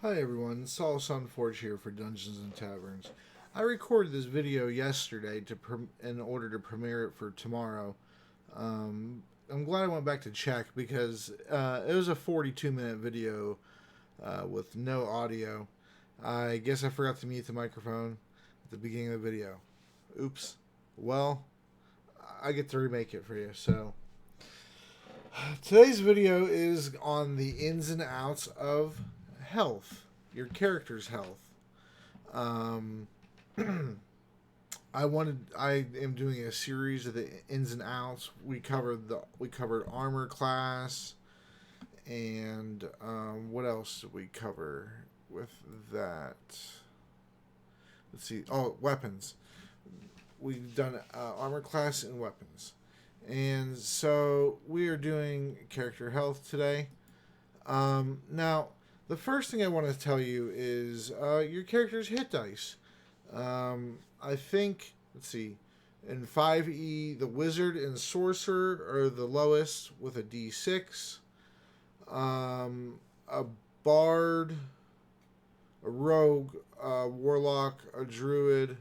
Hi everyone, Saul Sunforge here for Dungeons and Taverns. I recorded this video yesterday in order to premiere it for tomorrow. I'm glad I went back to check because it was a 42-minute video with no audio. I guess I forgot to mute the microphone at the beginning of the video. Oops. Well, I get to remake it for you. So today's video is on the ins and outs of health, your character's health. Um, I am doing a series of the ins and outs. We covered armor class, and what else did we cover with that? Let's see. Oh, weapons. We've done armor class and weapons, and so we are doing character health today. Now, the first thing I want to tell you is your character's hit dice. I think, let's see, in 5e, the wizard and sorcerer are the lowest with a d6. A bard, a rogue, a warlock, a druid,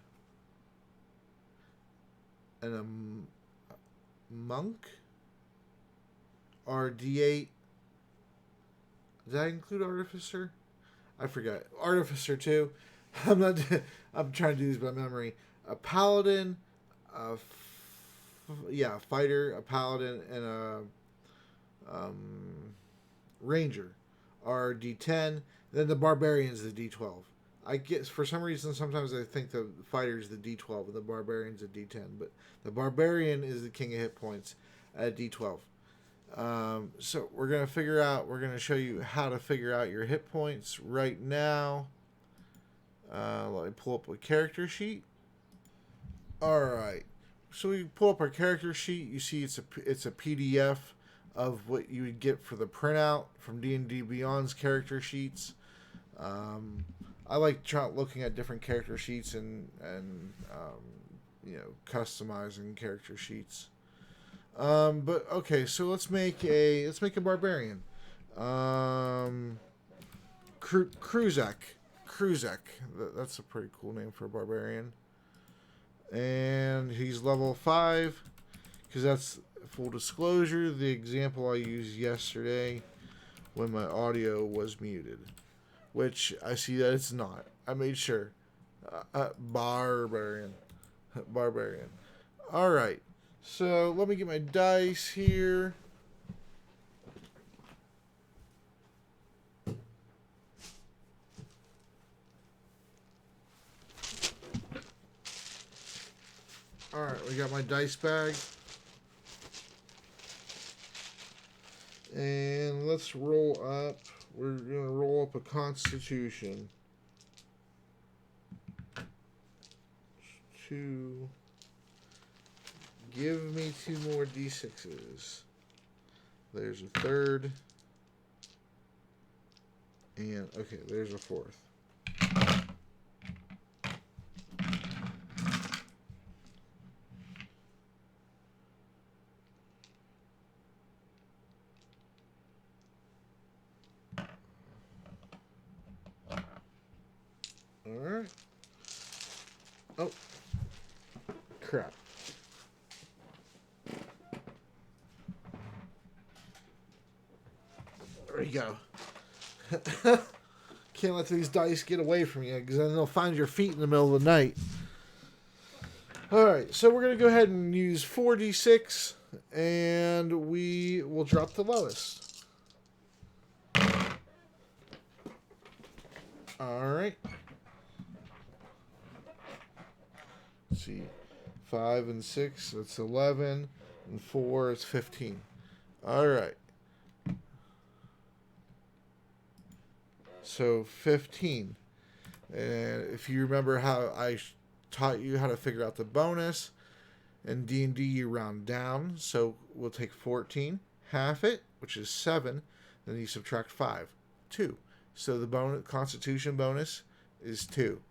and a monk are d8. Did I include artificer? I forgot. Artificer too. I'm not. I'm trying to do this by memory. A paladin, a fighter, a paladin, and a ranger are D10. Then the barbarian's the D12. I guess for some reason sometimes I think the fighter's the D12 and the barbarian's the D10, but the barbarian is the king of hit points at D12. So we're going to show you how to figure out your hit points right now. Let me pull up a character sheet. Alright, so we pull up our character sheet. You see it's a PDF of what you would get for the printout from D&D Beyond's character sheets. I like looking at different character sheets and customizing character sheets. But okay, so let's make a barbarian. Kruzak. That's a pretty cool name for a barbarian. And he's level 5, because that's full disclosure, the example I used yesterday when my audio was muted, which I see that it's not. I made sure. Barbarian. All right. So let me get my dice here. All right, we got my dice bag. And let's roll up. We're going to roll up a constitution. 2. Give me 2 more d6s. There's a third. And, okay, there's a fourth. Alright. Oh. Crap. There you go. Can't let these dice get away from you, because then they'll find your feet in the middle of the night. Alright, so we're going to go ahead and use 4d6, and we will drop the lowest. Alright. Let's see. 5 and 6, that's 11. And 4 is 15. Alright. So 15. And if you remember how I taught you how to figure out the bonus, in D&D you round down. So we'll take 14, half it, which is 7. Then you subtract 5, 2. So the constitution bonus is 2.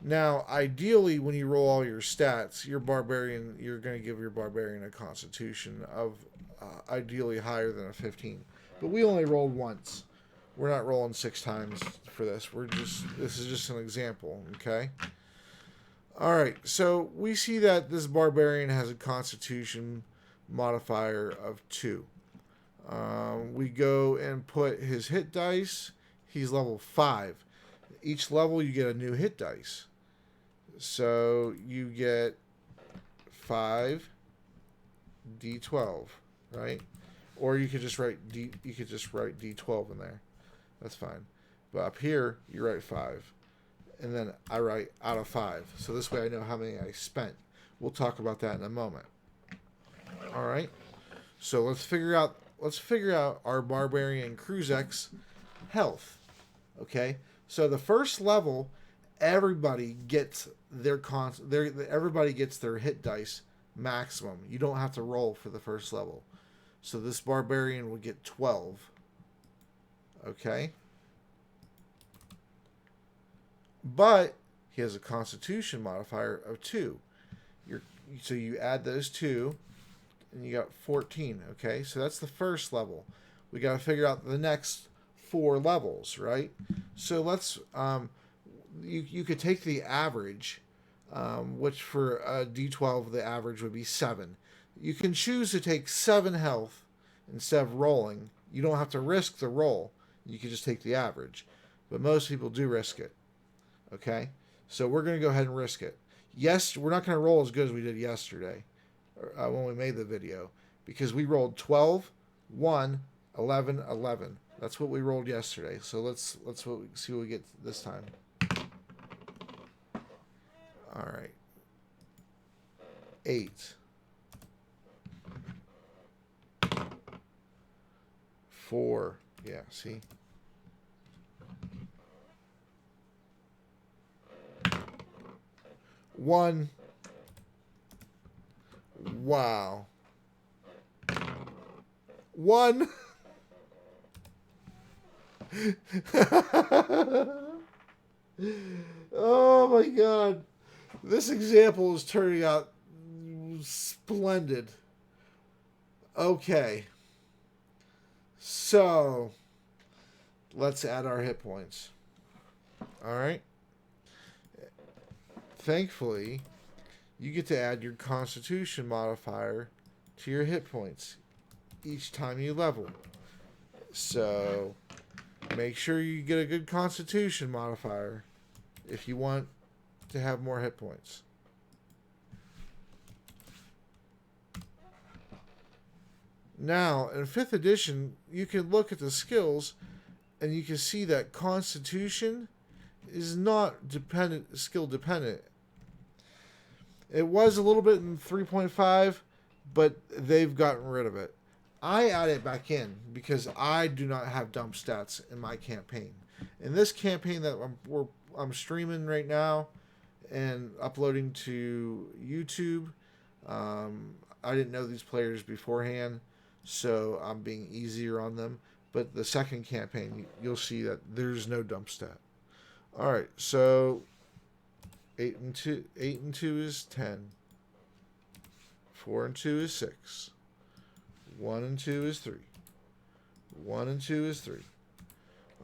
Now, ideally, when you roll all your stats, you're going to give your barbarian a constitution of ideally higher than a 15. But we only rolled once. We're not rolling 6 times for this. This is just an example, okay? All right, so we see that this barbarian has a constitution modifier of 2. We go and put his hit dice. He's level 5. Each level you get a new hit dice. So you get 5 D12, right? Or you could just write D12 in there. That's fine. But up here you write 5. And then I write out of 5. So this way I know how many I spent. We'll talk about that in a moment. All right. So let's figure out our barbarian Cruzek's health. Okay? So the first level, everybody gets their hit dice maximum. You don't have to roll for the first level. So this barbarian will get 12. Okay? But he has a constitution modifier of 2. So you add those 2, and you got 14. Okay? So that's the first level. We got to figure out the next 4 levels, right? So let's you could take the average, which for a D12 the average would be 7. You can choose to take 7 health instead of rolling. You don't have to risk the roll. You can just take the average, but most people do risk it. Okay, so we're going to go ahead and risk it. Yes, we're not going to roll as good as we did yesterday when we made the video, because we rolled 12, 1, 11, 11. That's what we rolled yesterday. So let's see what we get this time. All right. 8. 4. Yeah, see? 1. Wow. 1. Oh my God. This example is turning out splendid. Okay. So, let's add our hit points. All right. Thankfully, you get to add your constitution modifier to your hit points each time you level. So, make sure you get a good constitution modifier if you want to have more hit points. Now, in 5th edition, you can look at the skills and you can see that Constitution is not skill dependent. It was a little bit in 3.5, but they've gotten rid of it. I add it back in because I do not have dump stats in my campaign. In this campaign that I'm streaming right now and uploading to YouTube, I didn't know these players beforehand, so I'm being easier on them. But the second campaign, you'll see that there's no dump stat. All right, so 8 and 2 is 10. 4 and 2 is 6. 1 and 2 is 3. 1 and 2 is 3.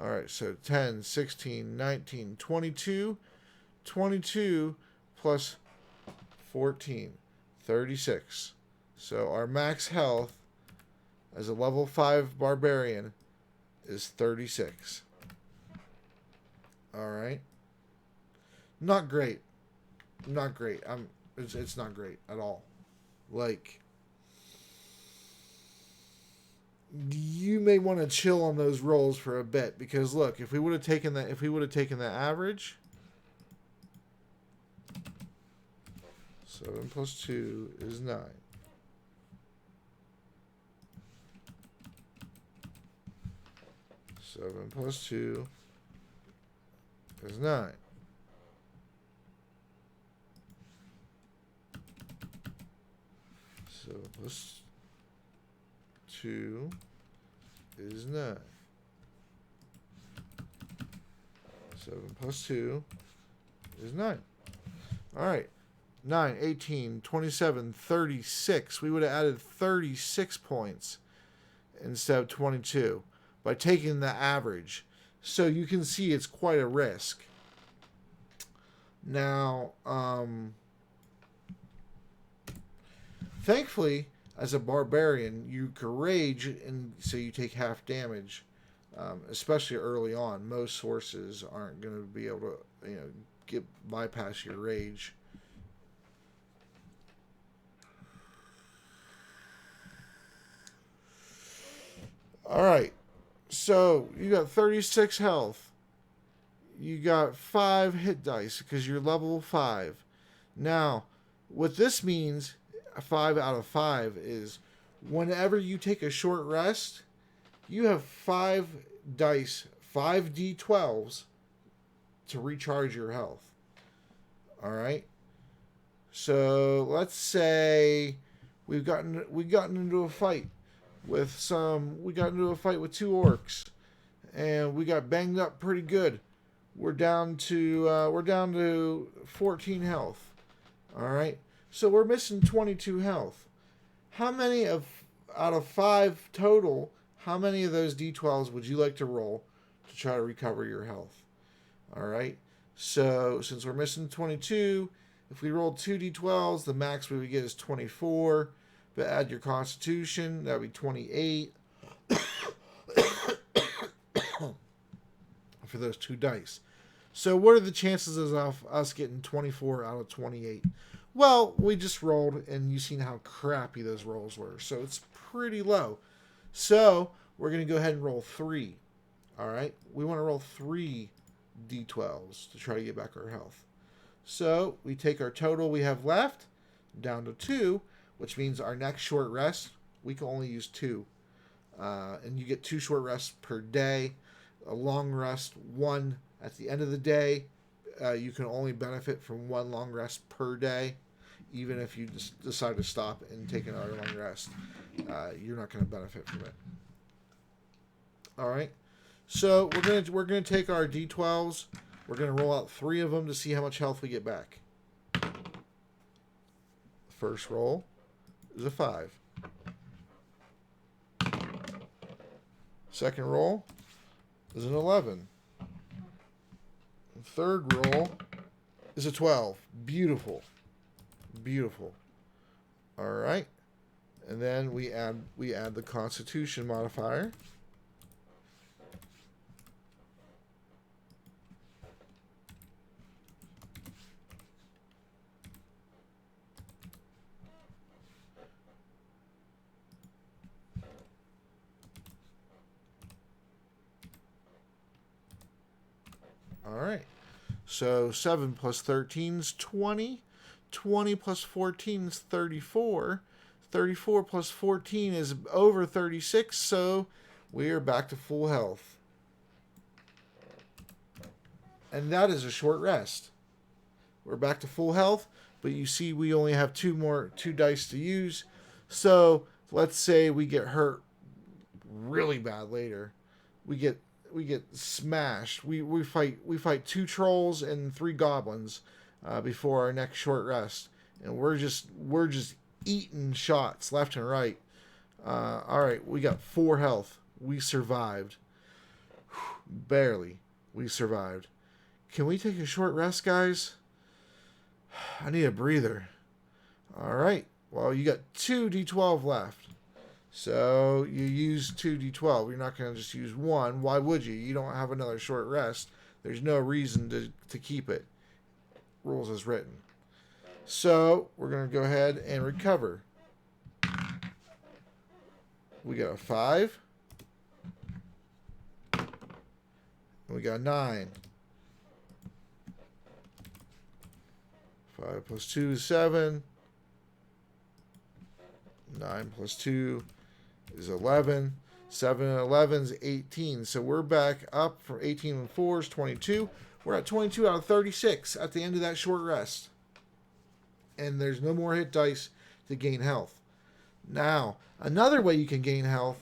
All right, so 10, 16, 19, 22. 22 plus 14, 36. So our max health as a level 5 barbarian is 36. All right. Not great. Not great. It's not great at all. Like, you may want to chill on those rolls for a bit, because look, if we would have taken the average, 7 plus 2 is 9. Seven plus 2 is 9. So plus 2 is 9. 7 plus 2 is 9. All right. 9, 18, 27, 36. We would have added 36 points instead of 22. by taking the average. So you can see it's quite a risk. Now, thankfully, as a barbarian, you can rage, and so you take half damage, especially early on. Most sources aren't going to be able to, bypass your rage. All right, so you got 36 health. You got 5 hit dice because you're level 5. Now, what this means, 5 out of 5, is whenever you take a short rest, you have 5 dice, 5 d12s to recharge your health. All right. So let's say we gotten into a fight with 2 orcs, and we got banged up pretty good. We're down to 14 health. All right. So we're missing 22 health. How many out of 5 total, how many of those d12s would you like to roll to try to recover your health? All right. So since we're missing 22, if we roll 2 d12s, the max we would get is 24. But add your constitution, that would be 28 for those 2 dice. So what are the chances of us getting 24 out of 28? Well, we just rolled, and you've seen how crappy those rolls were. So it's pretty low. So we're going to go ahead and roll 3. All right? We want to roll 3 d12s to try to get back our health. So we take our total we have left down to 2, which means our next short rest, we can only use 2. And you get 2 short rests per day. A long rest, 1 at the end of the day. You can only benefit from 1 long rest per day. Even if you just decide to stop and take another long rest, you're not going to benefit from it. All right. So we're gonna take our d12s. We're gonna roll out 3 of them to see how much health we get back. First roll is a 5. Second roll is an 11. Third roll is a 12. Beautiful. Beautiful. All right. And then we add the Constitution modifier. All right. So 7 plus 13 is 20. 20 plus 14 is 34. 34 plus 14 is over 36, so we are back to full health. And that is a short rest. We're back to full health, but you see we only have 2 dice to use. So let's say we get hurt really bad later. We get smashed. We fight 2 trolls and 3 goblins before our next short rest, and we're just eating shots left and right. All right, we got 4 health. We survived. Barely. We survived. Can we take a short rest, guys? I need a breather. All right. Well, you got 2 d12 left. So you use 2 d12. You're not going to just use 1. Why would you? You don't have another short rest. There's no reason to keep it. Rules as written. So we're going to go ahead and recover. We got a 5. We got a 9. 5 plus 2 is 7. 9 plus 2 is 11. 7 and 11 is 18. So we're back up from 18 and 4 is 22. We're at 22 out of 36 at the end of that short rest. And there's no more hit dice to gain health. Now, another way you can gain health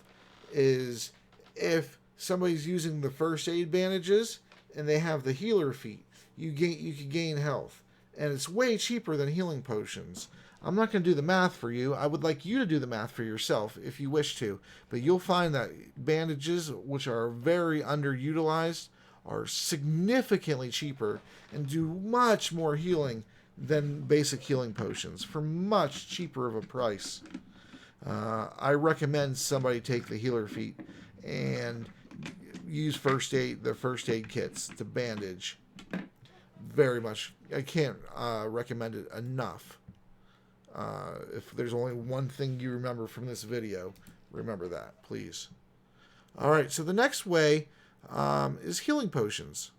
is if somebody's using the first aid bandages and they have the healer feat. You can gain health. And it's way cheaper than healing potions. I'm not going to do the math for you. I would like you to do the math for yourself if you wish to. But you'll find that bandages, which are very underutilized, are significantly cheaper and do much more healing than basic healing potions for much cheaper of a price. I recommend somebody take the healer feat and use the first aid kits to bandage. Very much, I can't recommend it enough. If there's only one thing you remember from this video, remember that, please. All right, so the next way is healing potions.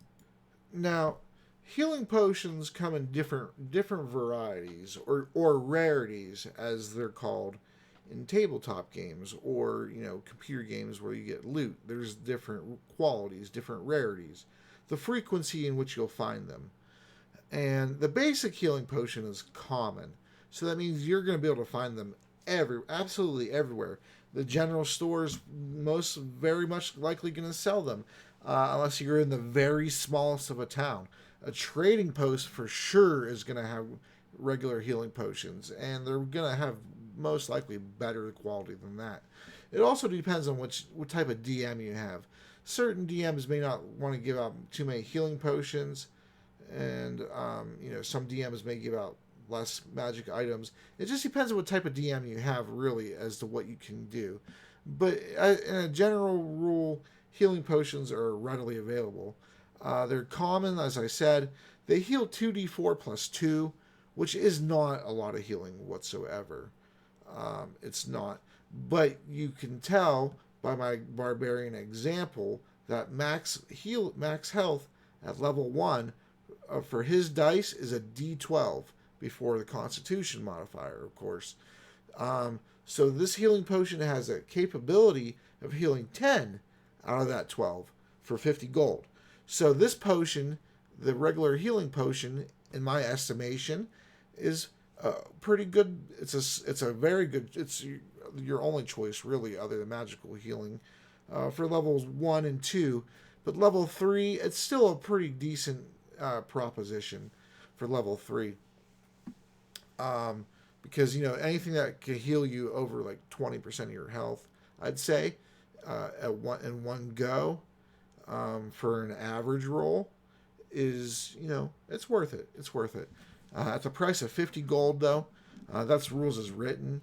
Now, healing potions come in different varieties or rarities, as they're called in tabletop games or computer games where you get loot. There's different qualities, different rarities, the frequency in which you'll find them. And the basic healing potion is common. So that means you're going to be able to find them absolutely everywhere. The general stores most very much likely going to sell them, unless you're in the very smallest of a town. A trading post for sure is going to have regular healing potions, and they're going to have most likely better quality than that. It also depends on what type of DM you have. Certain DMs may not want to give out too many healing potions, and some DMs may give out less magic items. It just depends on what type of DM you have, really, as to what you can do. But in a general rule, healing potions are readily available. They're common, as I said. They heal 2d4 plus 2, which is not a lot of healing whatsoever. It's not. But you can tell by my barbarian example that max health at level 1 for his dice is a d12 before the Constitution modifier, of course. So this healing potion has a capability of healing 10 out of that 12 for 50 gold. So this potion, the regular healing potion, in my estimation, is pretty good. It's a very good. It's your only choice, really, other than magical healing, for levels 1 and 2. But level 3, it's still a pretty decent proposition for level 3. Because anything that can heal you over like 20% of your health, I'd say, in one go, for an average roll, is it's worth it. It's worth it. At the price of 50 gold, though, that's rules as written.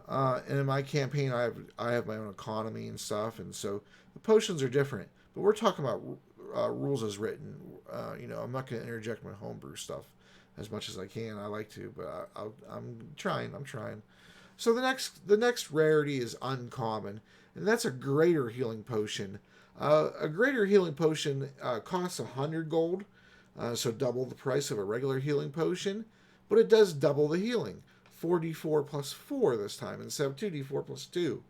And in my campaign, I have my own economy and stuff, and so the potions are different. But we're talking about rules as written. I'm not going to interject my homebrew stuff as much as I can. I like to, but I'm trying. So the next rarity is uncommon, and that's a greater healing potion. A greater healing potion costs 100 gold, so double the price of a regular healing potion, but it does double the healing. 4d4 plus 4 this time instead of 2d4 plus 2.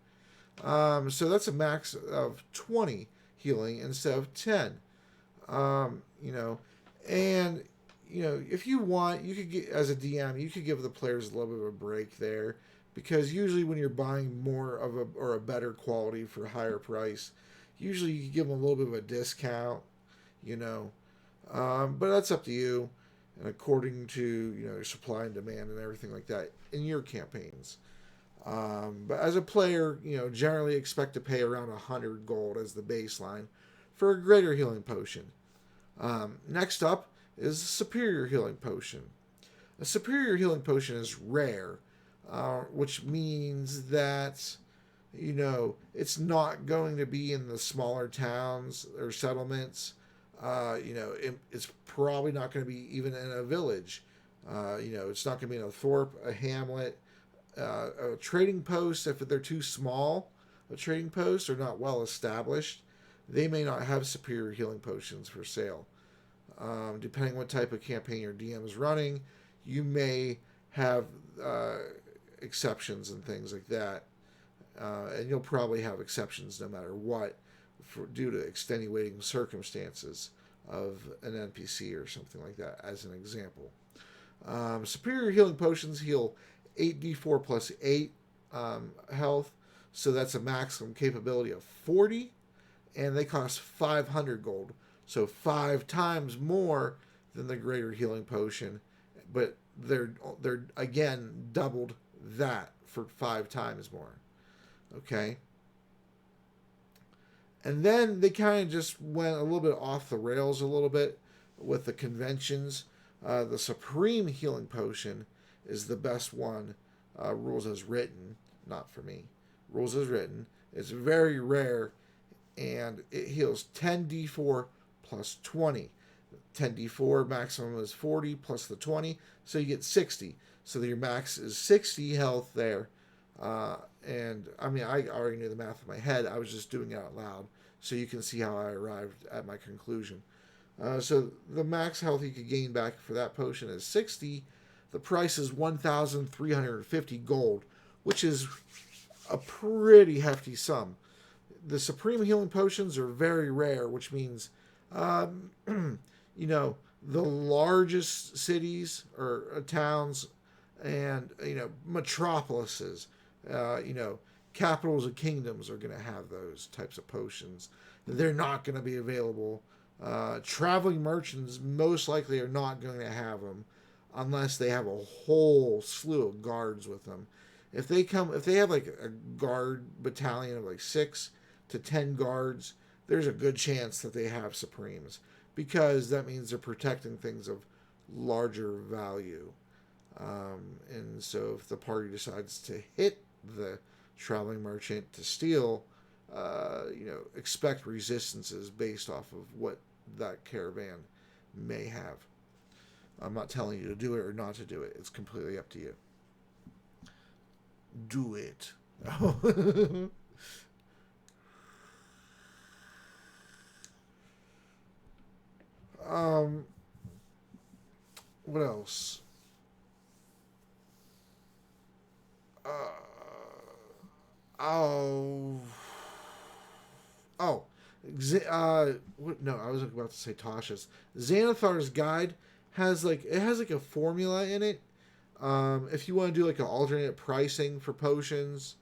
So that's a max of 20 healing instead of 10. And if you want, you could get, as a DM, you could give the players a little bit of a break there, because usually when you're buying more of a better quality for a higher price, usually you can give them a little bit of a discount, but that's up to you, and according to your supply and demand and everything like that in your campaigns. But as a player, generally expect to pay around 100 gold as the baseline for a greater healing potion. Next up is a superior healing potion. A superior healing potion is rare, which means that it's not going to be in the smaller towns or settlements. It's probably not going to be even in a village. It's not going to be in a thorp, a hamlet, a trading post. If they're too small, a trading post or not well established, they may not have superior healing potions for sale. Depending what type of campaign your DM is running, you may have exceptions and things like that. And you'll probably have exceptions no matter what, due to extenuating circumstances of an NPC or something like that, as an example. Superior healing potions heal 8d4 plus 8 health, so that's a maximum capability of 40, and they cost 500 gold, so 5 times more than the greater healing potion, but they're again doubled that for 5 times more. Okay. And then they kind of just went a little bit off the rails a little bit with the conventions. The Supreme Healing Potion is the best one. Rules as written, not for me. Rules as written. It's very rare, and it heals 10d4 plus 20. 10d4 maximum is 40 plus the 20, so you get 60. So your max is 60 health there. And I mean, I already knew the math in my head. I was just doing it out loud, so you can see how I arrived at my conclusion. So the max health you could gain back for that potion is 60. The price is 1,350 gold, which is a pretty hefty sum. The Supreme Healing Potions are very rare, which means, you know, the largest cities or towns and, metropolises, capitals of kingdoms are going to have those types of potions. They're not going to be available. Traveling merchants most likely are not going to have them unless they have a whole slew of guards with them. If they have like a guard battalion of like 6 to 10 guards, there's a good chance that they have Supremes, because that means they're protecting things of larger value. And so if the party decides to hit the traveling merchant to steal, expect resistances based off of what that caravan may have. I'm not telling you to do it or not to do it. It's completely up to you. Do it. What else? Uh, oh, oh, no, I was about to say Tasha's. Xanathar's Guide has like a formula in it. If you want to do like an alternate pricing for potions,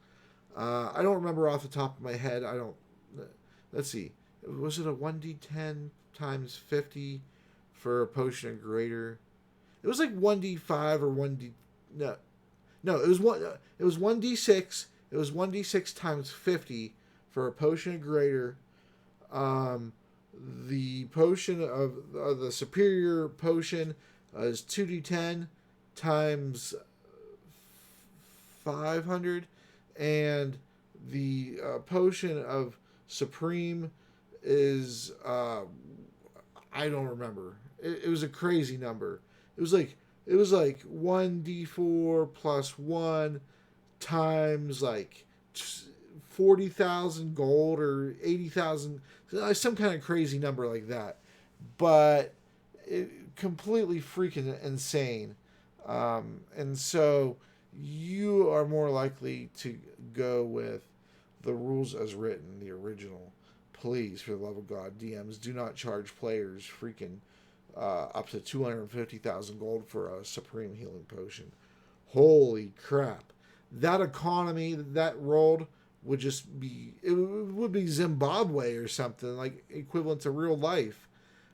I don't remember off the top of my head. I don't. Let's see. Was it a 1d10 times 50 for a potion of greater? It was like 1d5 or 1d. No, it was one. It was 1d6. It was 1d6 times 50 for a potion of greater. The potion of the superior potion is 2d10 times 500, and the potion of supreme is I don't remember. It was a crazy number. It was like 1d4 plus 1 times like 40,000 gold or 80,000, some kind of crazy number like that. But it completely freaking insane. And so you are more likely to go with the rules as written, the original. Please, for the love of God, DMs, do not charge players freaking up to 250,000 gold for a supreme healing potion. Holy crap. That economy that rolled would just be, it would be Zimbabwe or something, like equivalent to real life.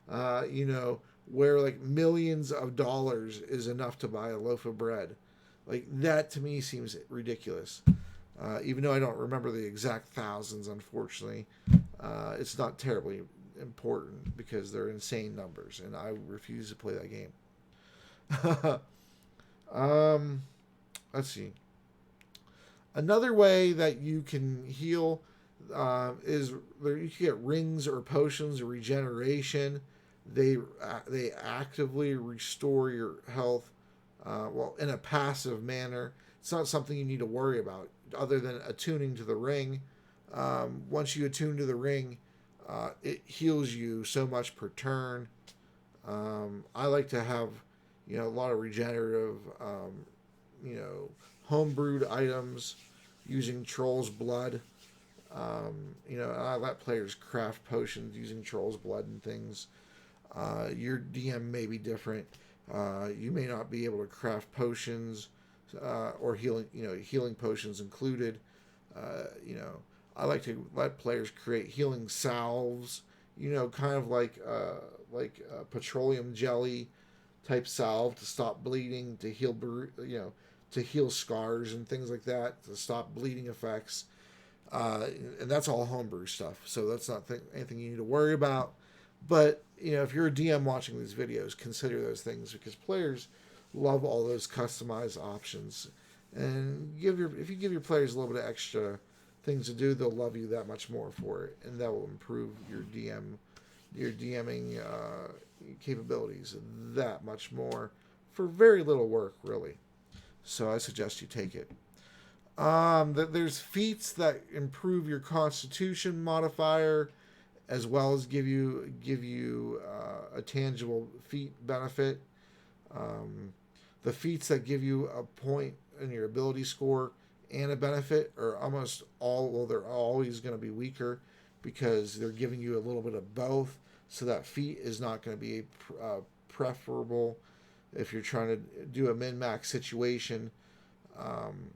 Where like millions of dollars is enough to buy a loaf of bread. Like that to me seems ridiculous. Even though I don't remember the exact thousands, unfortunately, it's not terribly important because they're insane numbers, and I refuse to play that game. Let's see. Another way that you can heal is there. You can get rings or potions of regeneration. They actively restore your health, in a passive manner. It's not something you need to worry about, other than attuning to the ring. Once you attune to the ring, it heals you so much per turn. I like to have, a lot of regenerative, homebrewed items using Troll's Blood. I let players craft potions using Troll's Blood and things. Your DM may be different. You may not be able to craft potions or healing potions included. I like to let players create healing salves. Kind of like petroleum jelly. type salve to stop bleeding, to heal, to heal scars and things like that, to stop bleeding effects. And that's all homebrew stuff, so that's not anything you need to worry about. But if you're a DM watching these videos, consider those things because players love all those customized options. And if you give your players a little bit of extra things to do, they'll love you that much more for it, and that will improve your DMing capabilities that much more for very little work, really. So I suggest you take it. There's feats that improve your Constitution modifier, as well as give you a tangible feat benefit. The feats that give you a point in your ability score and a benefit are almost all, well, they're always going to be weaker because they're giving you a little bit of both. So that feat is not going to be preferable if you're trying to do a min-max situation. Um,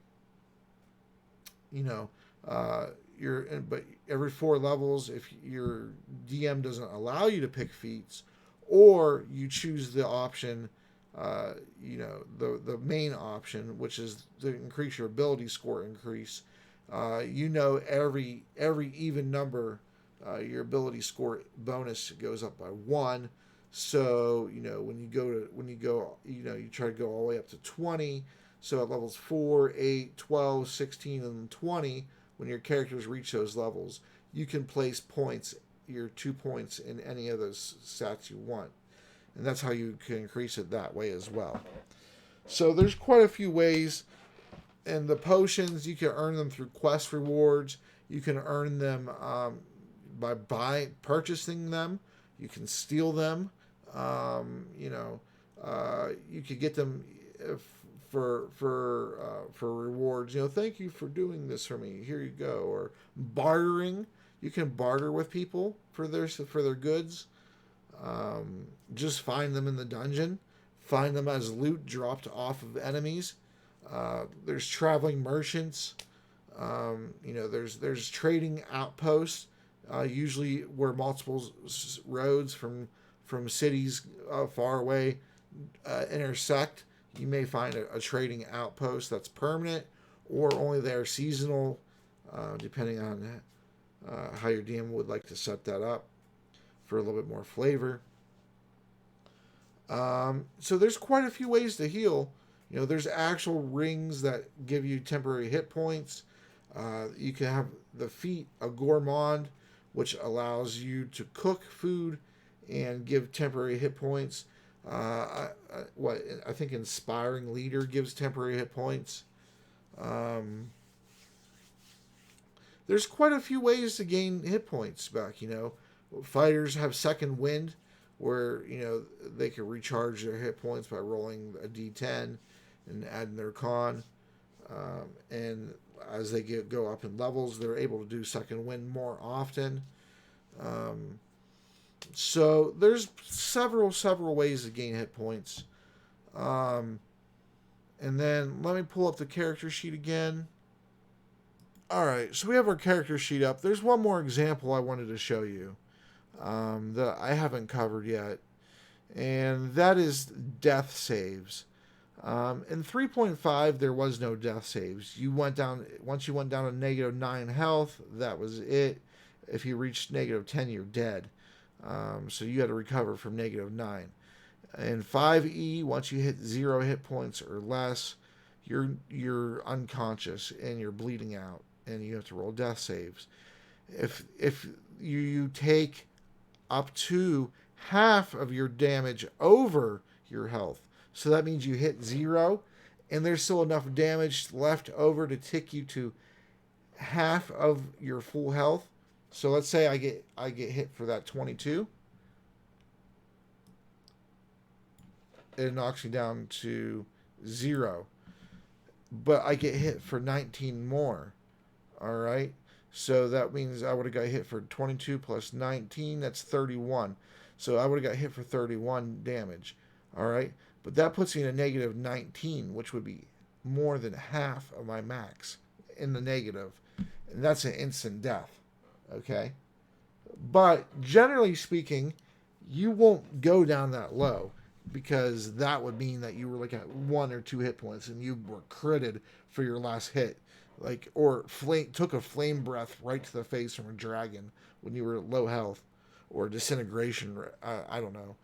you know, but every 4 levels, if your DM doesn't allow you to pick feats, or you choose the option, the main option, which is to increase your ability score increase. Every even number, your ability score bonus goes up by 1. So you try to go all the way up to 20. So at levels 4, 8, 12, 16, and 20, when your characters reach those levels, you can place your 2 points in any of those stats you want. And that's how you can increase it that way as well. So there's quite a few ways. And the potions, you can earn them through quest rewards. You can earn them by purchasing them. You can steal them. You could get them for rewards. Thank you for doing this for me. Here you go. Or bartering. You can barter with people for their goods. Just find them in the dungeon. Find them as loot dropped off of enemies. There's traveling merchants. There's trading outposts. Usually where multiple roads from cities far away intersect. You may find a trading outpost that's permanent or only there seasonal, depending on how your DM would like to set that up for a little bit more flavor. So there's quite a few ways to heal. There's actual rings that give you temporary hit points. You can have the feat, a gourmand, which allows you to cook food and give temporary hit points. I think inspiring leader gives temporary hit points. There's quite a few ways to gain hit points back. Fighters have second wind, where they can recharge their hit points by rolling a d10 and adding their con. And as they go up in levels, they're able to do second wind more often. So there's several ways to gain hit points. And then let me pull up the character sheet again. Alright, so we have our character sheet up. There's one more example I wanted to show you that I haven't covered yet. And that is death saves. In 3.5, there was no death saves. Once you went down to -9 health, that was it. If you reached -10, you're dead. So you had to recover from -9. In 5E, once you hit 0 hit points or less, you're unconscious and you're bleeding out, and you have to roll death saves. If you take up to half of your damage over your health, so that means you hit 0, and there's still enough damage left over to tick you to half of your full health. So let's say I get hit for that 22. It knocks me down to 0. But I get hit for 19 more. Alright? So that means I would have got hit for 22 plus 19. That's 31. So I would have got hit for 31 damage. Alright? But that puts me in a -19, which would be more than half of my max in the negative. And that's an instant death. Okay? But generally speaking, you won't go down that low. because that would mean that you were like at 1 or 2 hit points and you were critted for your last hit, like, or took a flame breath right to the face from a dragon when you were at low health, or disintegration. I don't know,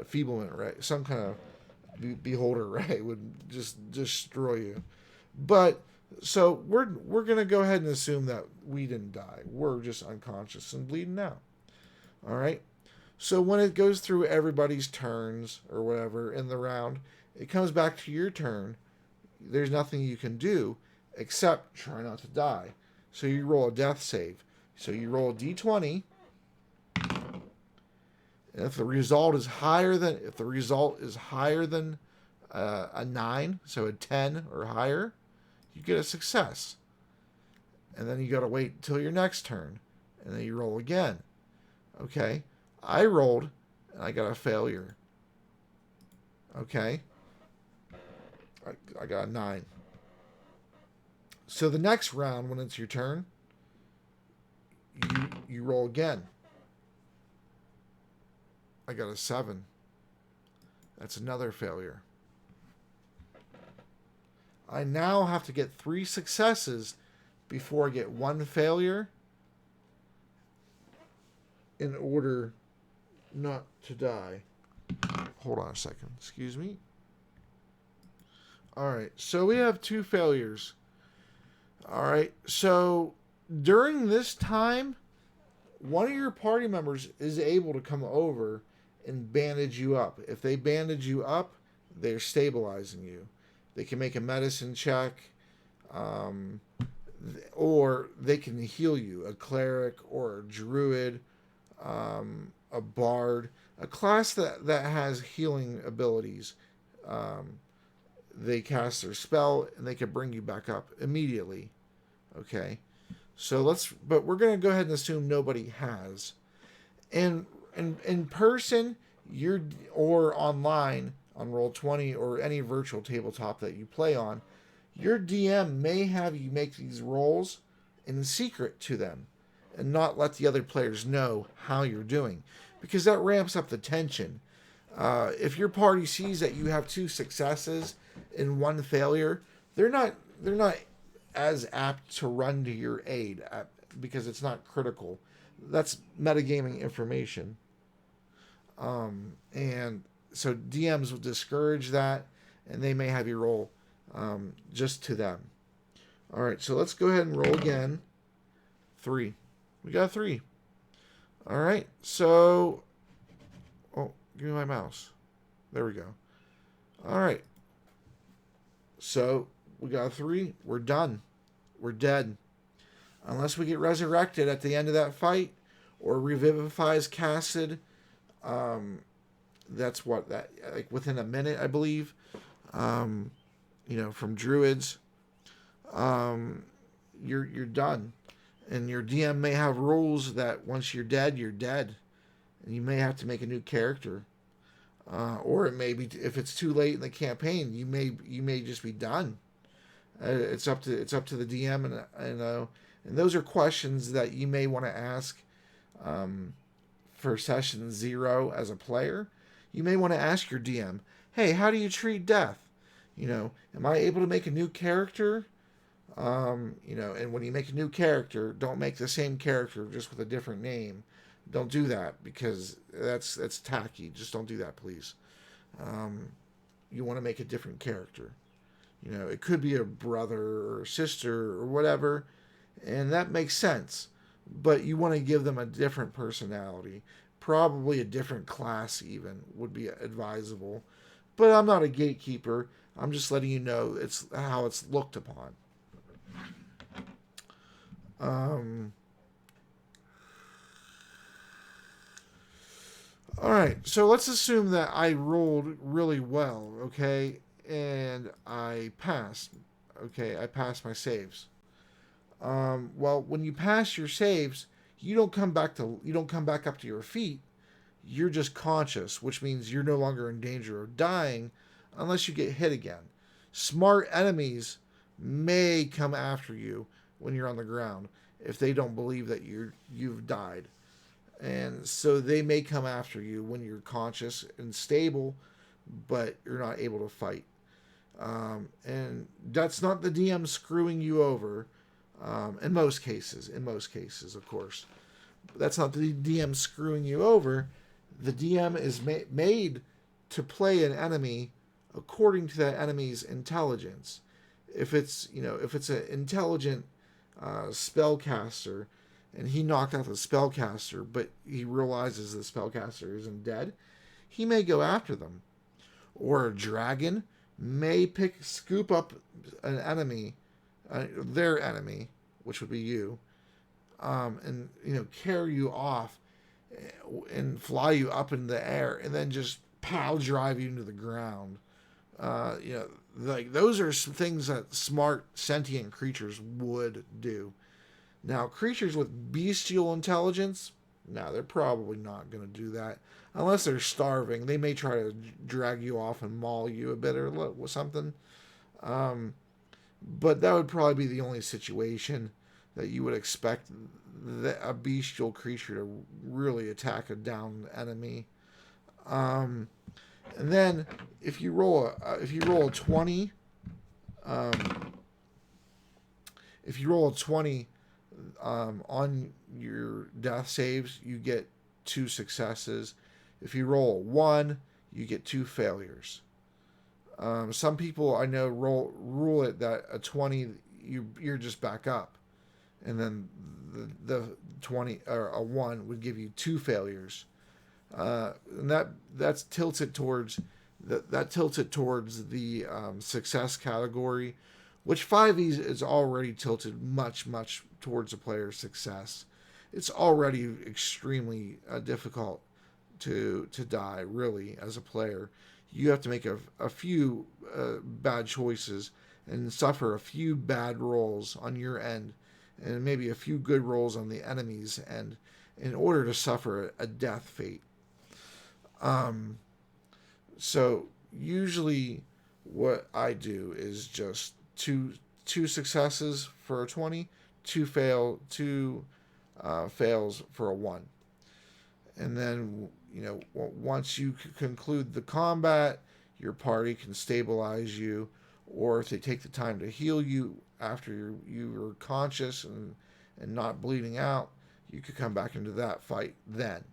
feeblement, right? Some kind of beholder, right? Would just destroy you. But so we're gonna go ahead and assume that we didn't die. We're just unconscious and bleeding out. All right. So when it goes through everybody's turns or whatever in the round, it comes back to your turn. There's nothing you can do except try not to die. So you roll a death save. So you roll a d20, and if the result is higher than a 9, so a 10 or higher, you get a success. And then you got to wait until your next turn, and then you roll again. Okay, I rolled, and I got a failure. Okay, I got a 9. So the next round, when it's your turn, you roll again. I got a 7. That's another failure. I now have to get 3 successes before I get 1 failure in order not to die. Hold on a second. Excuse me. All right. So we have 2 failures. All right. So during this time, one of your party members is able to come over and bandage you up. If they bandage you up, they're stabilizing you. They can make a medicine check, or they can heal you. A cleric or a druid, a bard, a class that has healing abilities. They cast their spell and they can bring you back up immediately. Okay, so but we're gonna go ahead and assume nobody has. And in person, or online on Roll20 or any virtual tabletop that you play on, your DM may have you make these rolls in secret to them and not let the other players know how you're doing, because that ramps up the tension. If your party sees that you have 2 successes and 1 failure, they're not as apt to run to your aid because it's not critical. That's metagaming information. And so DMs will discourage that, and they may have you roll just to them. All right, so let's go ahead and roll again. 3. We got 3. All right, so... Oh, give me my mouse. There we go. All right. So we got 3. We're done. We're dead. Unless we get resurrected at the end of that fight, or Revivify is casted. That's what that like within a minute, I believe. From druids. You're done, and your DM may have rules that once you're dead, and you may have to make a new character, or it may be, if it's too late in the campaign, you may just be done. It's up to the DM, and those are questions that you may want to ask for session 0 as a player. You may want to ask your DM, hey, how do you treat death? Am I able to make a new character? And when you make a new character, don't make the same character just with a different name. Don't do that, because that's tacky. Just don't do that, please. You want to make a different character. It could be a brother or a sister or whatever, and that makes sense. But you want to give them a different personality. Probably a different class even would be advisable. But I'm not a gatekeeper. I'm just letting you know it's how it's looked upon. All right, so let's assume that I rolled really well, okay, and I passed. Okay, I passed my saves. Well, when you pass your saves, you don't come back up to your feet. You're just conscious, which means you're no longer in danger of dying unless you get hit again. Smart enemies may come after you when you're on the ground if they don't believe that you've died. And so they may come after you when you're conscious and stable, but you're not able to fight. And that's not the DM screwing you over. In most cases, of course, that's not the DM screwing you over. The DM is made to play an enemy according to that enemy's intelligence. If it's an intelligent spellcaster, and he knocked out the spellcaster, but he realizes the spellcaster isn't dead, he may go after them. Or a dragon may scoop up an enemy, their enemy, which would be you, and carry you off and fly you up in the air, and then just pow drive you into the ground. Like those are some things that smart sentient creatures would do. Now, creatures with bestial intelligence, no, they're probably not going to do that. Unless they're starving, they may try to drag you off and maul you a bit or something. But that would probably be the only situation that you would expect a bestial creature to really attack a downed enemy. And then if you roll a 20, if you roll a 20 on your death saves, you get 2 successes. If you roll a 1, you get 2 failures. Some people I know rule it that a 20 you're just back up, and then the 20 or a 1 would give you 2 failures. And that's tilted towards the success category, which 5e is already tilted much towards the player's success. It's already extremely difficult to die, really, as a player. You have to make a few bad choices and suffer a few bad rolls on your end, and maybe a few good rolls on the enemy's end, in order to suffer a death fate. So usually what I do is just two successes for a 20, two fails for a 1. And then, once you conclude the combat, your party can stabilize you, or if they take the time to heal you after you are conscious and not bleeding out, you could come back into that fight then.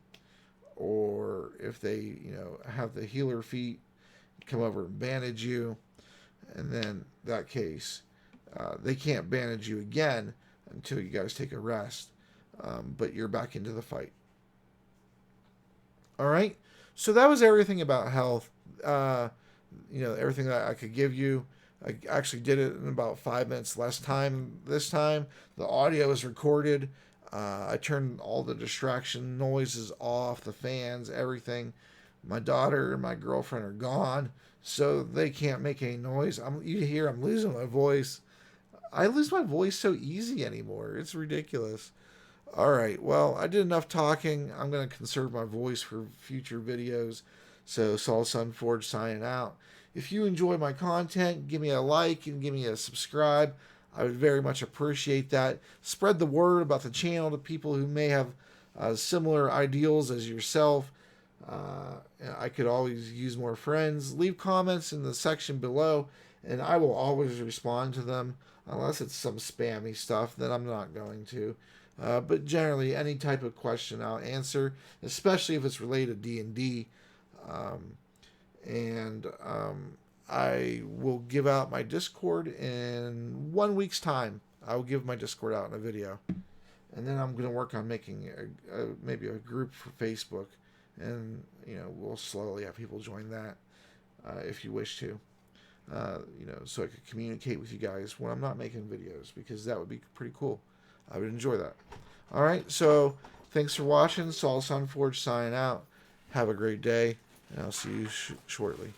Or if they, have the healer feat, come over and bandage you, and then that case, they can't bandage you again until you guys take a rest, but you're back into the fight. All right, so that was everything about health. Everything that I could give you. I actually did it in about 5 minutes less time this time. The audio is recorded. I turned all the distraction noises off, the fans, everything. My daughter and my girlfriend are gone, so they can't make any noise. You hear I'm losing my voice. I lose my voice so easy anymore. It's ridiculous. All right, well, I did enough talking. I'm going to conserve my voice for future videos. So, Saul Sunforge signing out. If you enjoy my content, give me a like and give me a subscribe. I would very much appreciate that. Spread the word about the channel to people who may have similar ideals as yourself. I could always use more friends. Leave comments in the section below, and I will always respond to them. Unless it's some spammy stuff, then I'm not going to. But generally, any type of question I'll answer, especially if it's related to D&D. I will give out my Discord in 1 week's time. I will give my Discord out in a video. And then I'm going to work on making maybe a group for Facebook. And, we'll slowly have people join that if you wish to. So I could communicate with you guys when I'm not making videos, because that would be pretty cool. I would enjoy that. All right, so thanks for watching. Saul Sunforge signing out. Have a great day, and I'll see you shortly.